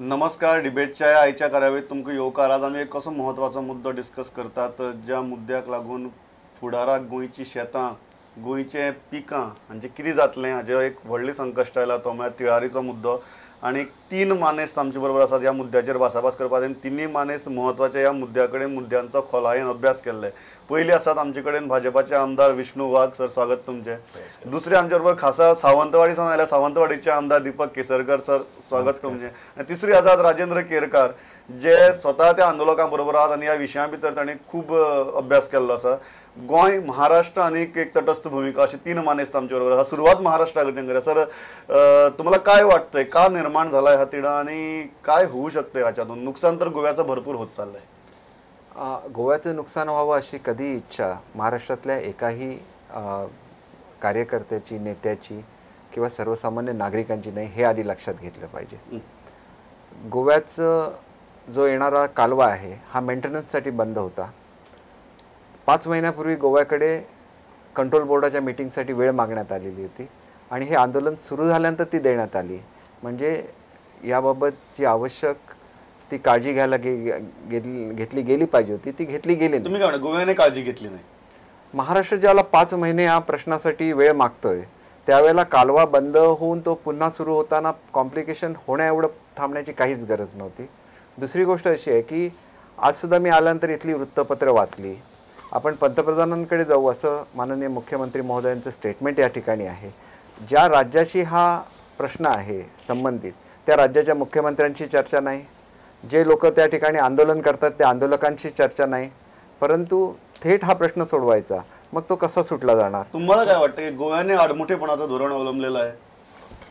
नमस्कार. डिबेटच्या आयच्या कार्यावळीत तुमकां येवकार. आज आमी एक असो महत्वाचो मुद्दो डिस्कस करतात ज्या मुद्द्याक लागून फुडाराक गोंयची शेतां गोंयचे पिकां हांचें कितें जातलें हाजें एक व्हडलें संकश्ट आयला. तो म्हळ्यार तिळारीचो मुद्दो. आनी 3 मानेस्त आमचे बरोबर आसात ह्या मुद्द्याचेर भासाभास करपाक. आनी तिनूय मानेस्त महत्वाच्या ह्या मुद्द्या कडेन मुद्द्यांचो खोलायेन अभ्यास केल्ले. पयलीं आसात आमचे कडेन भाजपाचे आमदार विष्णू वाघ सर, स्वागत तुमचें. दुसरे आमचे बरोबर खासा सावंतवाडी सावन आयल्या सावंतवाडीचे आमदार दीपक केसरकर सर, स्वागत तुमचें. आनी तिसरी आसात राजेंद्र केरकार, जे स्वता त्या आंदोलकां बरोबर आहात आनी ह्या विशया भितर तांणी खूब अभ्यास केल्लो आसा. गोंय, महाराष्ट्र आनी एक तटस्थ भूमिका अशी 3 मानेस्त आमचे बरोबर आसा. सुरवात महाराष्ट्रा कडच्यान करूया. सर, तुम्हाला काय वाटतंय, का निर्माण झाला ह्या तिढा आणि काय होऊ शकते ह्याच्यातून? नुकसान तर गोव्याचं भरपूर होत चाललंय. गोव्याचं नुकसान व्हावं अशी कधी इच्छा महाराष्ट्रातल्या एकाही कार्यकर्त्याची, नेत्याची किंवा सर्वसामान्य नागरिकांची नाही, हे आधी लक्षात घेतलं पाहिजे. गोव्याचं जो येणारा कालवा आहे हा मेंटेनन्ससाठी बंद होता. 5 महिन्यापूर्वी गोव्याकडे कंट्रोल बोर्डाच्या मीटिंगसाठी वेळ मागण्यात आलेली होती आणि हे आंदोलन सुरू झाल्यानंतर ती देण्यात आली. म्हणजे याबाबत जी आवश्यक ती काळजी घ्यायला घेतली गेली पाहिजे होती, ती घेतली गेली नाही. तुम्ही काय गोव्याने काळजी घेतली नाही? महाराष्ट्र ज्याला 5 महिने या प्रश्नासाठी वेळ मागतोय त्यावेळेला कालवा बंद होऊन तो पुन्हा सुरू होताना कॉम्प्लिकेशन होण्या एवढं थांबण्याची काहीच गरज नव्हती. दुसरी गोष्ट अशी आहे की आजसुद्धा मी आल्यानंतर इथली वृत्तपत्र वाचली. आपण पंतप्रधानांकडे जाऊ असं माननीय मुख्यमंत्री महोदयांचं स्टेटमेंट या ठिकाणी आहे. ज्या राज्याशी हा प्रश्न आहे संबंधित त्या राज्याच्या मुख्यमंत्र्यांची चर्चा नाही, जे लोक त्या ठिकाणी आंदोलन करतात त्या आंदोलकांची चर्चा नाही, परंतु थेट हा प्रश्न सोडवायचा, मग तो कसा सुटला जाणार? तुम्हाला काय वाटतं की गोव्याने आडमुठेपणाचं धोरण अवलंबलेलं आहे?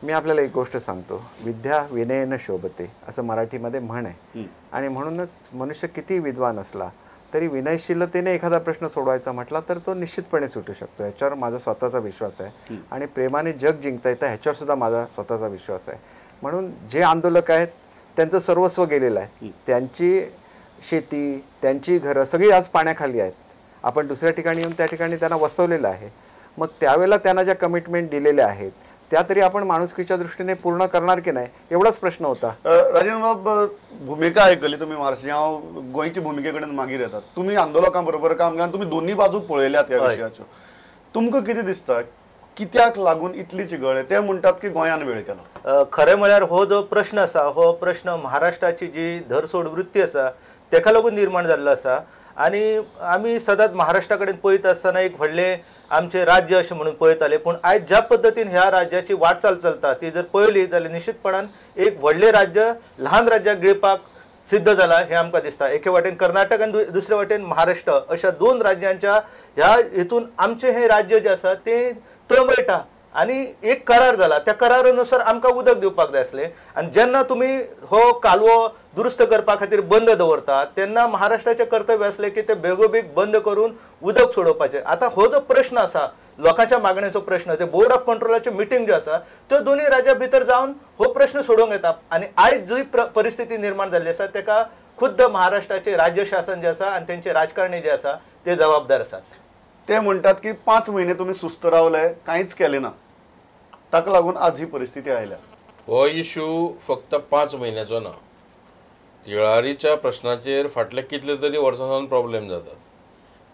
मी आपल्याला एक गोष्ट सांगतो, विद्या विनयेन शोभते असं मराठीमध्ये म्हण आहे. आणि म्हणूनच मनुष्य किती विद्वान असला तरी विनयशीलतेने एखादा प्रश्न सोडवायचा म्हटला तर तो निश्चितपणे सुटू शकतो. ह्याच्यावर माझा स्वतःचा विश्वास आहे आणि प्रेमाने जग जिंकता येतं ह्याच्यावर सुद्धा माझा स्वतःचा विश्वास आहे. म्हणून जे आंदोलक आहेत त्यांचं सर्वस्व गेलेलं आहे. त्यांची शेती, त्यांची घरं सगळी आज पाण्याखाली आहेत. आपण दुसऱ्या ठिकाणी येऊन त्या ठिकाणी त्यांना वसवलेलं आहे. मग त्यावेळेला त्यांना ज्या कमिटमेंट दिलेल्या आहेत त्या तरी आपण माणुसकीच्या दृष्टीने पूर्ण करणार की नाही एवढाच प्रश्न होता. राजेंद्र बाब, भूमिका ऐकली तुम्ही महाराष्ट्राची. हांव गोंयची भूमिके कडेन मागीर येतात. तुम्ही आंदोलकां बरोबर काम केलां, तुम्ही दोन्ही बाजू पळयल्यात ह्या विशयाच्यो. तुमकां कितें दिसता कित्याक लागून इतली चिगळ आहे? ते म्हणतात की गोंयान वेळ केलो. खरें म्हळ्यार हो जो प्रश्न आसा हो प्रश्न महाराष्ट्राची जी धरसोड वृत्ती आसा तेका लागून निर्माण जाल्लो आसा. आनी आमी सदांच महाराष्ट्रा कडेन पळयत आसतना एक व्हडलें आमचे राज्य अशें म्हणून पळयताले, पूण आयज ज्या पद्दतीन ह्या राज्याची वाटचाल चलता ती जर पळयली जाल्यार निश्चितपणान एक व्हडलें राज्य ल्हान राज्याक गिळपाक सिद्ध जाला हें आमकां दिसता. एके वाटेन कर्नाटक आनी दुसरे वाटेन महाराष्ट्र अशा 2 राज्यांच्या ह्या हितून आमचें हें राज्य जें आसा तें तळमळटा आनी एक करार जाला. त्या करारानुसार आमकां उदक दिवपाक जाय आसलें. आनी जेन्ना तुमी हो कालवो दुरुस्त करपा खातीर बंद दवरतात तेन्ना महाराष्ट्राचें कर्तव्य आसलें की ते बेगोबेग बंद करून उदक सोडोवपाचें. आतां हो जो प्रश्न आसा लोकांच्या मागणेचो प्रश्न, ते बोर्ड ऑफ कंट्रोलाचें मिटींग जें आसा त्यो दोनूय राज्यां भितर जावन हो प्रश्न सोडोवंक येता. आनी आयज जी परिस्थिती निर्माण जाल्ली आसा तेका खुद्द महाराष्ट्राचें राज्य शासन जें आसा आनी तेंचे राजकारणी जे आसा ते जबाबदार आसात. ते म्हणतात की 5 महिने तुम्ही सुस्त रावले, कांयच केलें ना, ताका लागून आज ही परिस्थिती आयल्या. हो इश्यू फक्त 5 महिन्याचो ना. तिळारीच्या प्रश्नाचेर फाटल्या कितले तरी वर्सांसावन प्रॉब्लेम जातात.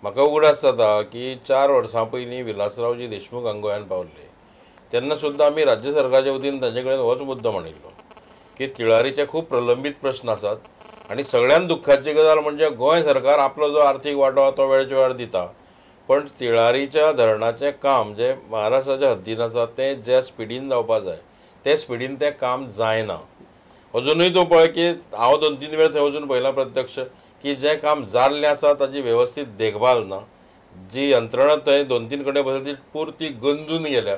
म्हाका उगडास जाता की 4 वर्सां पयलीं विलासरावजी देशमुख हांगा गोंयांत पावल्ले तेन्ना सुद्दां आमी राज्य सरकाराच्या वतीन तांचे कडेन होच मुद्दो मांडिल्लो की तिळारीचे खूब प्रलंबीत प्रश्न आसात आनी सगळ्यान दुख्खाची गजाल म्हणजे गोंय सरकार आपलो जो आर्थीक वांटो तो वेळच्या वेळार दिता, पण तिळारीच्या धरणाचें काम जें महाराष्ट्राच्या हद्दीन आसा तें ज्या स्पिडीन जावपाक जाय ते स्पिडीन तें काम जायना. अजुनूय तूं पळय की हांव 2-3 वेळ थंय वचून पळयलां प्रत्यक्ष की जें काम जाल्लें आसा ताची वेवस्थीत देखभाल ना. जी यंत्रणा थंय 2-3 कडेन बसली ती पुर्ती गंजून गेल्या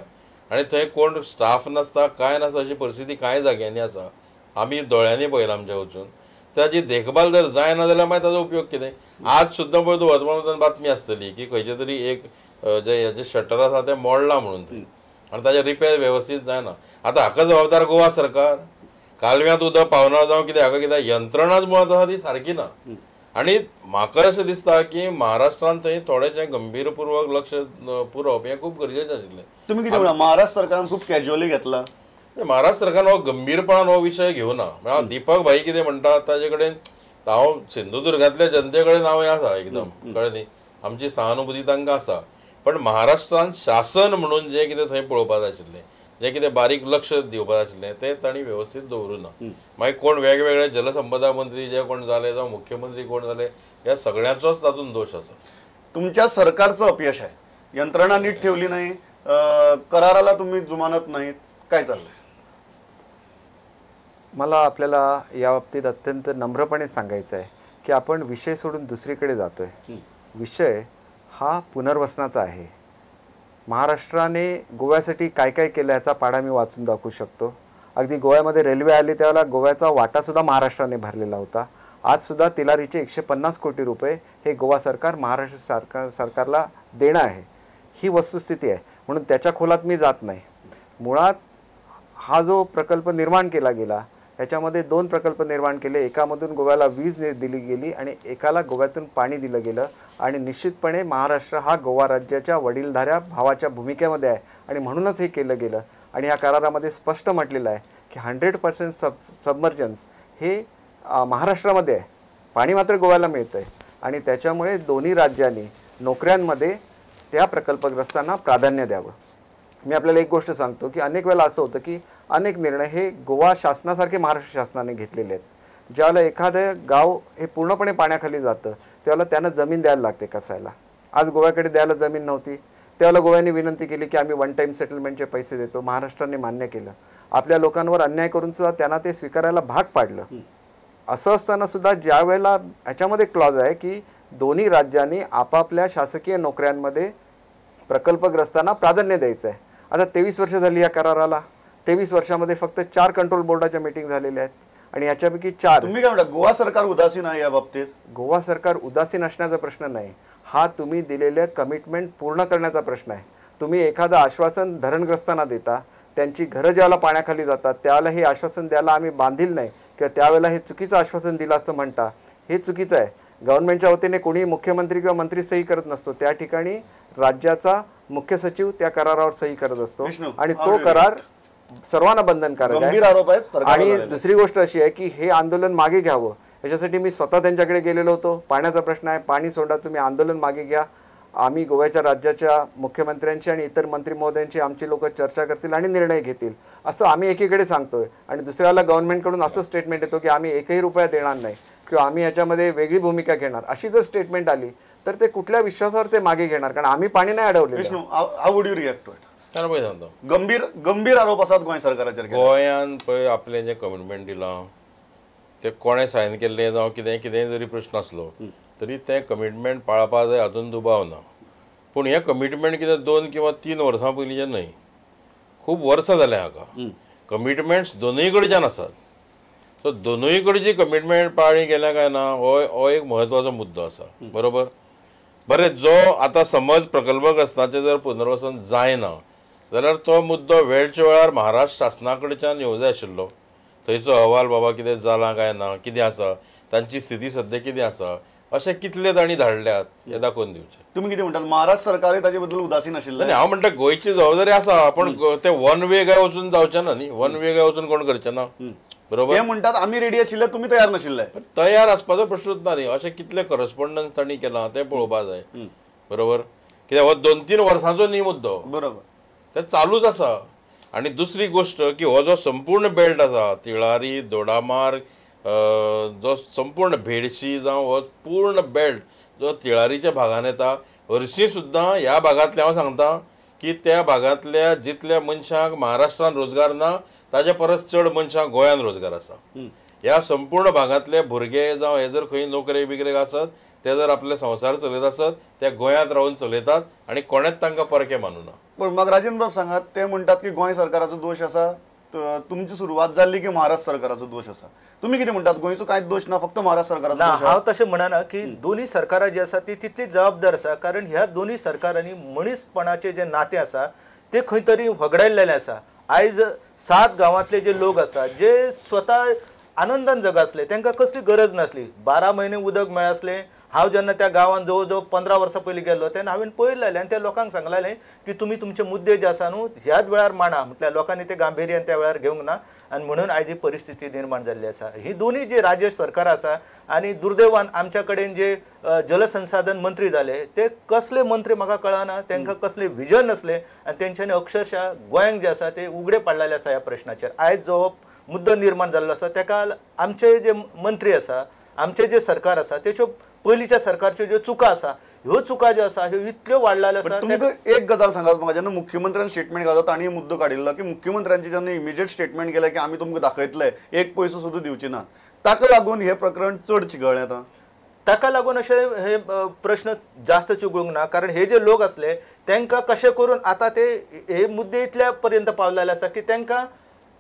आनी थंय कोण स्टाफ नासता, कांय नासता अशी परिस्थिती कांय जाग्यांनी आसा. आमी दोळ्यांनी पळयलां आमच्या वचून. ताची देखभाल जर जायना जाल्यार मागीर ताजो उपयोग कितें? आज सुद्दां पळय तूं वर्तमानपत्रांत बातमी आसतली की खंयचे तरी एक जे हेजें शटर आसा तें मोडलां म्हणून थंय आनी ताचें रिपेर वेवस्थीत जायना. आतां हाका जबाबदार गोवा सरकार? कालव्यांत उदक पावना जावं कितें हाका कितें यंत्रणाच मुळात आसा ती सारकी ना. आनी म्हाका अशें दिसता की महाराष्ट्रांत थंय थोडेशें गंभीरपूर्वक लक्ष पुरवप हें खूब गरजेचें आशिल्लें. तुमी कितें म्हणा, महाराष्ट्र सरकारान खूब कॅज्युअली घेतला महाराष्ट्र सरकारान हो गंभीरपणान हो विशय घेवना. हांव दीपक भाई कितें म्हणटा ताजे कडेन हांव सिंधुदुर्गांतल्या जनते कडेन हांव हें आसा एकदम कळ्ळें न्ही, आमची सहानुभूती तांकां आसा. पण महाराष्ट्रांत शासन म्हणून जें कितें थंय पळोवपाक जाय आशिल्लें, जें कितें बारीक लक्ष दिवपाक आशिल्लें तें तांणी वेवस्थीत दवरूं ना. मागीर कोण वेगवेगळे जलसंपदा मंत्री जे कोण जाले जावं मुख्यमंत्री कोण जाले ह्या सगळ्यांचोच तातूंत दोश आसा. तुमच्या सरकारचं अपयश आहे, यंत्रणा नीट ठेवली नाही, कराराला तुम्ही जुमानत नाहीत, काय चाललंय? मला आपल्याला या बाबतीत अत्यंत नम्रपणे सांगायचं आहे की आपण विषय सोडून दुसरीकडे जातोय. विषय हा पुनर्वसनाचा आहे. महाराष्ट्राने गोव्यासाठी काय काय केलं याचा पाढा मी वाचून दाखवू शकतो. अगदी गोव्यामध्ये रेल्वे आली त्यावेळेला गोव्याचा वाटासुद्धा महाराष्ट्राने भरलेला होता. आजसुद्धा तिलारीचे 150 कोटी रुपये हे गोवा सरकार महाराष्ट्र सरकारला देणं आहे. ही वस्तुस्थिती आहे. म्हणून त्याच्या खोलात मी जात नाही. मुळात हा जो प्रकल्प निर्माण केला गेला याच्यामध्ये 2 प्रकल्प निर्माण केले. एकामधून गोव्याला वीज दिली गेली आणि एकाला गोव्यातून पाणी दिलं गेलं. आणि निश्चितपणे महाराष्ट्र हा गोवा राज्याच्या वडीलधाऱ्या भावाच्या भूमिकेमध्ये आहे आणि म्हणूनच हे केलं गेलं. आणि ह्या करारामध्ये स्पष्ट म्हटलेलं आहे की 100% सबमर्जन्स हे महाराष्ट्रामध्ये आहे, पाणी मात्र गोव्याला मिळतं आहे. आणि त्याच्यामुळे दोन्ही राज्यांनी नोकऱ्यांमध्ये त्या प्रकल्पग्रस्तांना प्राधान्य द्यावं. मी आपल्याला एक गोष्ट सांगतो की अनेक वेळेला असं होतं की अनेक निर्णय हे गोवा शासनासारखे महाराष्ट्र शासनाने घेतलेले आहेत. ज्यावेळेला एखादं गाव हे पूर्णपणे पाण्याखाली जातं त्यावेळेला त्यांना जमीन द्यायला लागते कसायला. आज गोव्याकडे द्यायला जमीन नव्हती, त्यावेळेला गोव्याने विनंती केली की आम्ही 1 टाइम सेटलमेंटचे पैसे देतो. महाराष्ट्राने मान्य केलं. आपल्या लोकांवर अन्याय करून सुद्धा त्यांना ते स्वीकारायला भाग पाडलं. असं असताना सुद्धा ज्या वेळेला ह्याच्यामध्ये क्लॉज आहे की दोन्ही राज्यांनी आपापल्या शासकीय नोकऱ्यांमध्ये प्रकल्पग्रस्तांना प्राधान्य द्यायचं आहे. आता 23 वर्ष झाली या कराराला. 23 वर्षामध्ये फक्त 4 कंट्रोल बोर्डाच्या मीटिंग झालेल्या आहेत आणि याच्यापैकी 4. तुम्ही काय म्हणता, गोवा सरकार उदासीन आहे या बाबतीत? गोवा सरकार उदासीन असण्याचा प्रश्न नाही. हा तुम्ही दिलेले कमिटमेंट पूर्ण करण्याचा प्रश्न आहे. तुम्ही एखादं आश्वासन धरणग्रस्तांना देता, त्यांची घरं ज्यावेळेला पाण्याखाली जातात त्यावेळेला हे आश्वासन द्यायला आम्ही बांधील नाही किंवा त्यावेळेला हे चुकीचं आश्वासन दिलं असं म्हणता, हे चुकीचं आहे. गव्हर्नमेंटच्या वतीने कोणी मुख्यमंत्री किंवा मंत्री सही करत नसतो. त्या ठिकाणी राज्याचा मुख्य सचिव त्या करारावर सही करत असतो आणि तो करार सर्वांना बंधनकारक आहे. आणि दुसरी गोष्ट अशी आहे की हे आंदोलन मागे घ्यावं याच्यासाठी मी स्वतः त्यांच्याकडे गेलेलो होतो. पाण्याचा प्रश्न आहे, पाणी सोडा, तुम्ही आंदोलन मागे घ्या. आम्ही गोव्याच्या राज्याच्या मुख्यमंत्र्यांची आणि इतर मंत्री महोदयांची आमची लोक चर्चा करतील आणि निर्णय घेतील असं आम्ही एकीकडे सांगतोय. आणि दुसऱ्याला गव्हर्नमेंटकडून असं स्टेटमेंट येतो की आम्ही 1ही रुपया देणार नाही किंवा आम्ही याच्यामध्ये वेगळी भूमिका घेणार. अशी जर स्टेटमेंट आली तर ते कुठल्या विश्वासावर ते मागे घेणार? कारण आम्ही पाणी नाही अडवले. Vishnu, how would you react to it? पळय सांगता गंभीर आरोप आसात गोंय सरकाराचेर. गोंयान पळय आपलें जें कमिटमेंट दिलां तें कोणें सायन केल्लें जावं कितेंय जरी प्रश्न आसलो तरी तें कमिटमेंट पाळपा जाय हातूंत दुबाव ना. पूण हें कमिटमेंट कितें 2 किंवा 3 वर्सां पयलींचें न्हय, खूब वर्सां जाल्यां हाका. कमिटमेंट्स दोनूय कडच्यान आसात. सो दोनूय कडची कमिटमेंट पाळ्ळी गेल्या काय ना हो एक म्हत्वाचो मुद्दो आसा. बरोबर. बरें, जो आतां समज प्रकल्पग्रस्तांचें जर पुनर्वसन जायना जाल्यार तो मुद्दो वेळच्या वेळार महाराष्ट्र शासना कडच्यान येवं जाय आशिल्लो. थंयचो अहवाल बाबा कितें जाला काय ना, कितें आसा, तांची स्थिती सद्या कितें आसा, अशें कितले तांणी धाडल्यात हें दाखोवन दिवचें. तुम्ही कितें म्हणटात, महाराष्ट्र सरकारूय ताचे बद्दल उदासीन आशिल्लें? हांव म्हणटा गोंयची जबाबदारी आसा, पण तें वन वे काय वचून जावचें ना न्ही. वन वे काय वचून कोण करचें ना. बरोबर. हे म्हणटात आमी रेडी आशिल्ले, तुमी तयार नाशिल्ले. तयार आसपाचो प्रश्नूच ना न्ही. अशें कितले करस्पॉन्डन्स तांणी केलां तें पळोवपा जाय. बरोबर. कित्याक हो 2-3 वर्सांचो न्ही मुद्दो. बरोबर. तें चालूच आसा. आनी दुसरी गोश्ट की हो जो संपूर्ण बेल्ट आसा, तिळारी, दोडामार्ग, जो संपूर्ण भेडशी जावं हो पूर्ण बेल्ट जो तिळारीच्या भागान येता, हरशीं सुद्दां ह्या भागांतले हांव सांगता की त्या भागांतल्या जितल्या मनशांक महाराष्ट्रान रोजगार ना ताचे परस चड मनशांक गोंयान रोजगार आसा. ह्या संपूर्ण भागांतले भुरगे जावं हे जर खंय नोकरेक बिकरेक आसत ते जर आपले संवसार चलयत आसत ते गोंयांत रावन चलयतात आनी कोणेच तांकां परके मानुना. पण मग राजेंद्र बाब सांगात, ते म्हणटात की गोंय सरकाराचो दोश आसा. तुमची सुरवात जाल्ली की महाराष्ट्र सरकाराचो दोश आसा. तुम्ही कितें म्हणटात, गोंयचो कांयच दोश ना, फक्त महाराष्ट्र सरकाराचो दोश? हांव तशें म्हणना की दोन्ही सरकारां जी आसा ती तितली जबाबदार आसा. कारण ह्या दोन्ही सरकारांनी मनीसपणाचें जें नातें आसा तें खंय तरी वगडायल्लें आसा. आयज 7 गांवांतले जे लोक आसा जे स्वता आनंदान जगासले, तांकां कसली गरज नासली. 12 म्हयने उदक मेळासलें, हांव जेन्ना त्या गांवांत जवळ जवळ 15 वर्सां पयलीं गेल्लो तेन्ना हांवें पळयलें आनी त्या लोकांक सांगलें की तुमी तुमचे मुद्दे जे आसा न्हू ह्याच वेळार मांडा. म्हटल्यार लोकांनी ते गांभीर्यान त्या वेळार घेवंक ना आनी म्हणून आयज ही परिस्थिती निर्माण जाल्ली आसा. ही दोनूय जी राज्य सरकारां आसा आनी दुर्दैवान आमच्या कडेन जे जलसंसाधन मंत्री जाले ते कसले मंत्री म्हाका कळना. तांकां कसले विजन नासले आनी तेंच्यांनी अक्षरशः गोंयांक जे आसा ते उगडे पाडलेले आसा ह्या प्रश्नाचेर. आयज जो मुद्दो निर्माण जाल्लो आसा ताका आमचे जे मंत्री आसा आमचे जे सरकार आसा तेच्यो पयलींच्या सरकारच्यो ज्यो चुका आसा ह्यो चुका ज्यो आसा ह्यो इतल्यो वाडलेल्यो आसा. तुमकां एक गजाल सांगात म्हाका, जेन्ना मुख्यमंत्र्यान स्टेटमेंट घालता तांणी मुद्दो काडिल्लो की मुख्यमंत्र्यांची जेन्ना इमिजिएट स्टेटमेंट केलें की आमी तुमकां दाखयतले, एक पयसो सुद्दां दिवचे ना, ताका लागून हे प्रकरण चड चिघळ्ळें आतां. ताका लागून अशे हे प्रश्न जास्त चिगळूंक ना. कारण हे जे लोक असले तांकां कशें करून आतां ते हे मुद्दे इतल्या पर्यंत पावलेले आसा की तांकां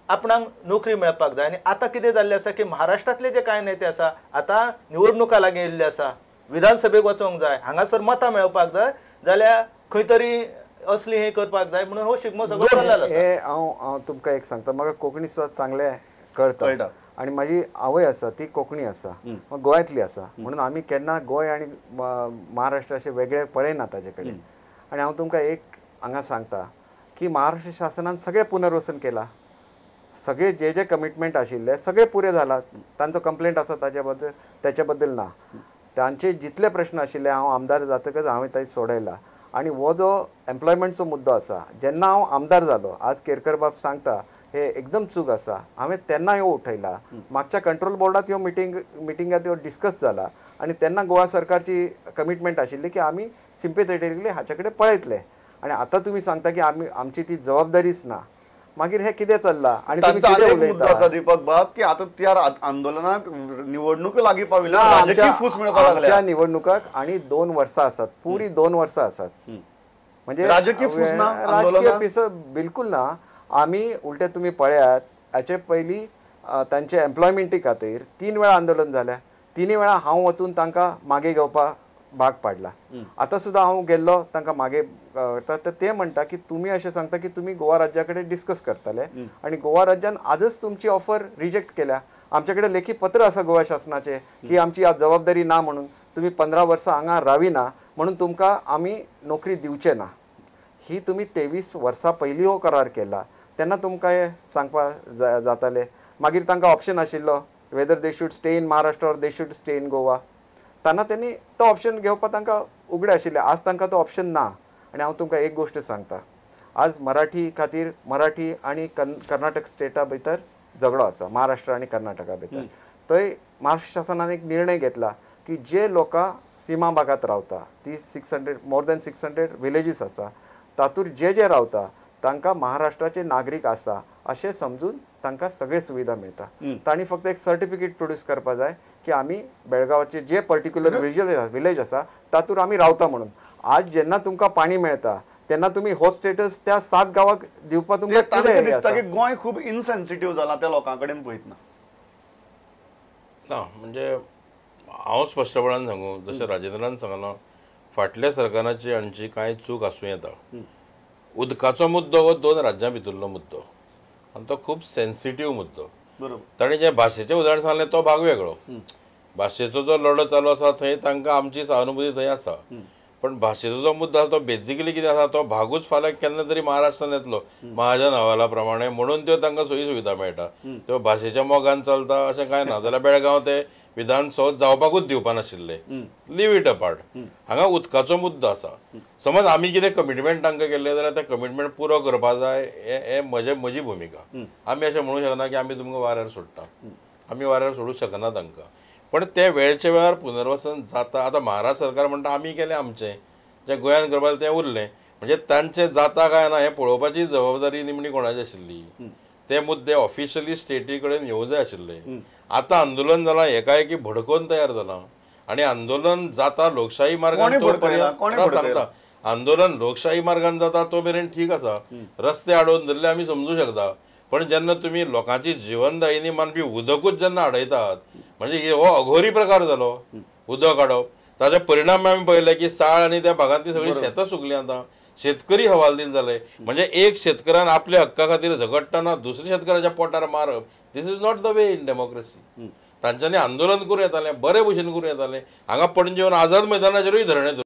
आपणाक नोकरी मेळपाक जाय. आनी आतां कितें जाल्लें आसा की महाराष्ट्रांतले जे कांय नेते आसा आतां निवडणुका लागीं येयल्ले आसा, विधानसभेक वचोंक जाय, हांगासर मतां मेळपाक जाय जाल्यार खंय तरी असली हे करपाक जाय म्हणून हो शिगमो सगळो चल्लेलो आसा. हे हांव तुमकां एक सांगता, म्हाका कोंकणी सुद्दां चांगलें कळटा आनी म्हाजी आवय आसा ती कोंकणी आसा, गोंयांतली आसा, म्हणून आमी केन्ना गोंय आनी महाराष्ट्र अशें वेगळे पळयना ताजे कडेन. आनी हांव तुमकां एक हांगा सांगता की महाराष्ट्र शासनान सगळें पुनर्वसन केलां, सगळे जे जे कमिटमेंट आशिल्ले सगळे पुरे जाला. तांचो कंप्लेंट आसा त्याच्या बद्दल ना. तांचे जितले प्रश्न आशिल्ले हांव आमदार जातकच हांवें थंय सोडयला. आनी हो जो एम्प्लॉयमेंटचो मुद्दो आसा, जेन्ना हांव आमदार जालो, आज केरकर बाब सांगता हे एकदम चूक आसा, हांवें तेन्ना ह्यो उठयला. मागच्या कंट्रोल बोर्डात ह्यो मिटिंगात ह्यो डिस्कस जाला आनी तेन्ना गोवा सरकारची कमिटमेंट आशिल्ली की आमी सिम्पॅथेटिकली हाचे कडेन पळयतले. आनी आतां तुमी सांगता की आमची ती जबाबदारीच ना, मागीर हे कितें चल्लां. आनी मुद्दो आसा दीपक बाब की आतां त्या आंदोलनाक निवडणुको लागीं पाविल्ल्या, राजकीय फूस मेळपाक लागल्या निवडणुकाक आनी 2 वर्सां आसात, पुरी 2 वर्सां आसात. म्हणजे राजकीय फूस ना, राजकीय फूस बिलकुल ना. आमी उलटे तुमी पळयात हाचे पयलीं तांचे एम्प्लॉयमेंटी खातीर 3 वेळा आंदोलन जाल्या. 3 वेळा हांव वचून तांकां मागे घेवपाक भाग पाडला. आतां सुद्दां हांव गेल्लो तांकां मागे ते म्हणटा की तुमी अशें सांगता की तुमी गोवा राज्या कडेन डिस्कस करतले आनी गोवा राज्यान आजच तुमची ऑफर रिजेक्ट केल्या. आमचे कडेन लेखी पत्र आसा गोवा शासनाचे की आमची आज जबाबदारी ना म्हणून, तुमी 15 वर्सां हांगा राविना म्हणून तुमकां आमी नोकरी दिवचे ना. ही तुमी 23 वर्सां पयलीं हो करार केला तेन्ना तुमकां हे सांगपाक जातालें. मागीर तांकां ऑप्शन आशिल्लो whether they should stay in Maharashtra or they should stay in Goa. तेन्ना त्यांनी तो ऑप्शन घेवपाक तांकां उगडे आशिल्ले. आज तांकां तो ऑप्शन ना. आनी हांव तुमकां एक गोश्ट सांगता, आज मराठी खातीर मराठी आनी कर्नाटक स्टेटा भितर झगडो आसा, महाराष्ट्र आनी कर्नाटका भितर. थंय महाराष्ट्र शासनान एक निर्णय घेतला की जे लोकां सीमा भागात रावता, ती 600 मोर दॅन 600 विलेजीस आसा, तातूंत जे रावता तांकां महाराष्ट्राचे नागरीक आसा अशें समजून तांकां सगळे सुविधा मेळटा. तांणी फक्त एक सर्टिफिकेट प्रोड्यूस करपा जाय की आमी बेळगांवचे जे पर्टिक्युलर विलेज आसा तातूंत आमी रावता म्हणून. आज जेन्ना तुमकां पाणी मेळटा तेन्ना तुमी हो स्टेटस त्या 7 गांवांक दिवपाक तुमकां दिसता की गोंय खूब इनसेन्सिटीव जालां त्या लोकां कडेन पळयतना. ना म्हणजे हांव स्पश्टपणान सांगू, जशें राजेंद्रान सांगलो, फाटल्या सरकाराची हांची कांय चूक आसूं येता. उदकाचो मुद्दो हो 2 राज्यां भितरलो मुद्दो आनी तो खूब सेन्सिटीव मुद्दो. बरोबर. ताणें जे भाशेचें उदाहरण सांगलें तो भाग वेगळो. भाशेचो जो लढो चालू आसा थंय तांकां आमची सहानुभूती थंय आसा. पण भाशेचो जो मुद्दो आसा तो बेजिकली कितें आसा, तो भागूच फाल्यां केन्ना तरी महाराष्ट्रान येतलो महाजन अहवाला प्रमाणे, म्हणून त्यो तांकां सोयी सुविधा मेळटा. त्यो भाशेच्या मोगान चलता अशें कांय ना. जाल्यार बेळगांव ते विधानसभा जावपाकूच दिवपा नाशिल्ले. Leave it apart. हांगा उदकाचो मुद्दो आसा. समज आमी कितें कमिटमेंट तांकां केल्ले जाल्यार ते कमिटमेंट पुरो करपा जाय हे म्हजी भुमिका. आमी अशें म्हणूंक शकना की आमी तुमकां वाऱ्यार सोडटा. आमी वाऱ्यार सोडूंक शकना तांकां. पण ते वेळचे वेळार पुनर्वसन जाता. आतां महाराष्ट्र सरकार म्हणटा आमी केलें आमचें, जें गोंयांत करपाक तें उरलें. म्हणजे तांचें जाता काय ना हें पळोवपाची जबाबदारी निमणी कोणाची आशिल्ली. ते मुद्दे ऑफिशियली स्टेटी कडेन येवं जाय आशिल्ले. आतां आंदोलन जालां एकाएकी भडकोवन तयार जालां आनी आंदोलन जाता लोकशाही मार्गान तो पर्यंत सांगता. आंदोलन लोकशाही मार्गान जाता तो मेरेन ठीक आसा, रस्ते आडोवन धरले आमी समजूं शकता. पण जेन्ना तुमी लोकांची जिवनदायिनी मानपी उदकूच जेन्ना आडयतात म्हणजे हो अघोरी प्रकार जालो. उदक आडप ताचे परिणाम आमी पळयले की साळ आनी त्या भागांतली सगळीं शेतां सुकलीं. आतां शेतकरी हवालदील जाले. म्हणजे एक शेतकऱ्यान आपल्या हक्का खातीर झगडटाना दुसऱ्या शेतकऱ्याच्या पोटार मारप, this is not the way in democracy. तांच्यांनी आंदोलन करूं येतालें बरे भशेन करूं येतालें हांगा पणजेवन आझाद मैदानाचेरूय धरणे